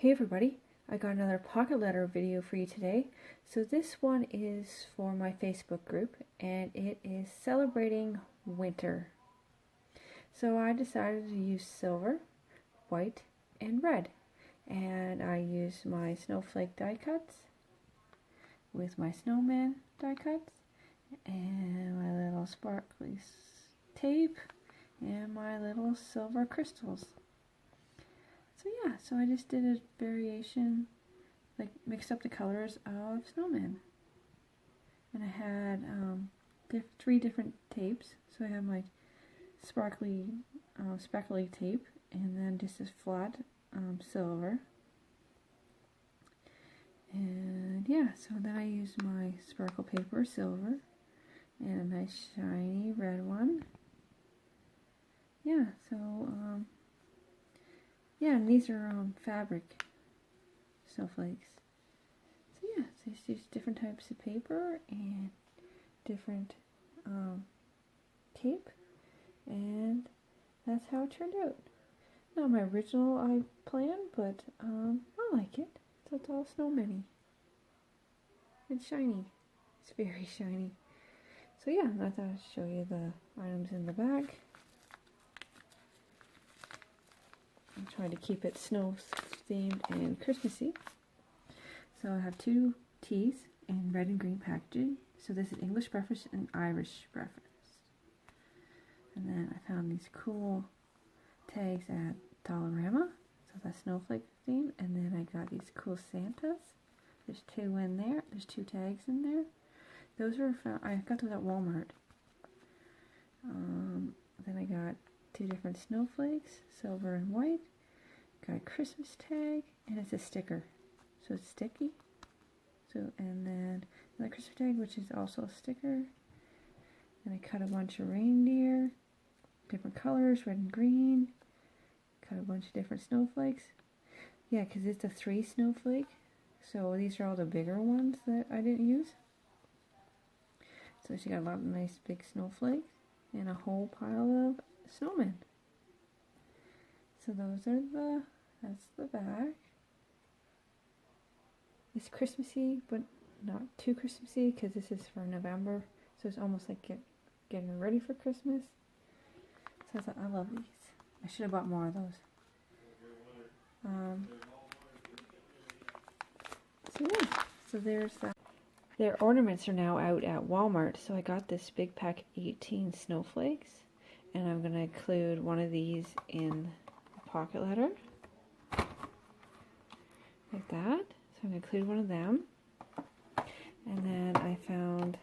Hey everybody, I got another pocket letter video for you today. So this one is for my Facebook group and it is celebrating winter. So I decided to use silver, white, and red. And I used my snowflake die cuts with my snowman die cuts and my little sparkly tape and my little silver crystals. So yeah, so I just did a variation, like mixed up the colors of snowman. And I had three different tapes. So I have my sparkly, speckly tape, and then just this flat silver. And yeah, so then I used my sparkle paper silver and a nice shiny red one. Yeah, so yeah, and these are fabric snowflakes. So yeah, so it's just different types of paper and different tape, and that's how it turned out. Not my original plan, but I like it. So it's all snowman-y. It's shiny. It's very shiny. So yeah, I thought I'd show you the items in the back. I'm trying to keep it snow themed and Christmassy. So I have two teas in red and green packaging. So this is English breakfast and Irish breakfast. And then I found these cool tags at Dollarama. So that's snowflake theme. And then I got these cool Santas. There's two in there. There's two tags in there. Those are found, I got those at Walmart. Then I got two different snowflakes, silver and white. Got a Christmas tag, and it's a sticker, so it's sticky. So, and then another Christmas tag, which is also a sticker. And I cut a bunch of reindeer, different colors, red and green. Cut a bunch of different snowflakes. Yeah, because it's a 3 snowflake. So these are all the bigger ones that I didn't use. So she got a lot of nice big snowflakes and a whole pile of snowmen. So those are that's the back. It's Christmassy, but not too Christmassy because this is for November. So it's almost like getting ready for Christmas. So I love these. I should have bought more of those. So yeah, so there's that. Their ornaments are now out at Walmart. So I got this big pack of 18 snowflakes. And I'm going to include one of these in the pocket letter. Like that. So I'm going to include one of them. And then I found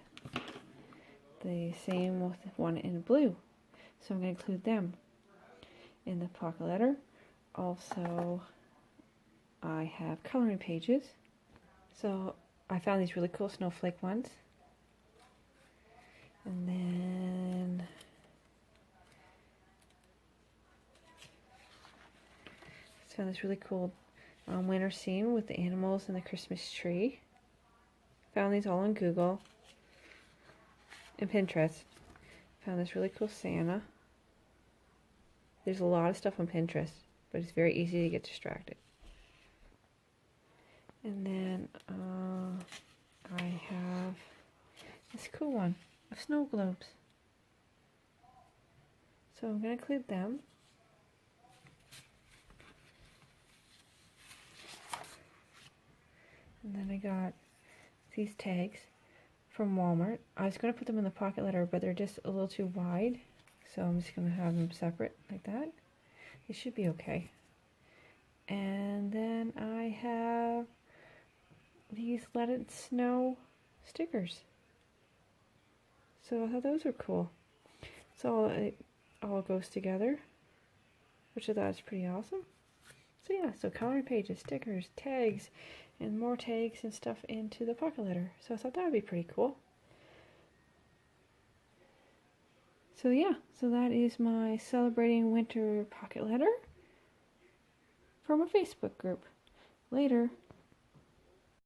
the same with one in blue. So I'm going to include them in the pocket letter. Also, I have coloring pages. So I found these really cool snowflake ones. And then found this really cool winter scene with the animals and the Christmas tree. Found these all on Google and Pinterest. Found this really cool Santa. There's a lot of stuff on Pinterest, but it's very easy to get distracted. And then I have this cool one of snow globes. So I'm going to include them. And then I got these tags from Walmart. I was going to put them in the pocket letter, but they're just a little too wide. So I'm just going to have them separate like that. It should be okay. And then I have these Let It Snow stickers. So I thought those were cool. So it all goes together, which I thought was pretty awesome. So yeah, so coloring pages, stickers, tags, and more tags and stuff into the pocket letter. So I thought that would be pretty cool. So yeah, so that is my celebrating winter pocket letter for my Facebook group. Later.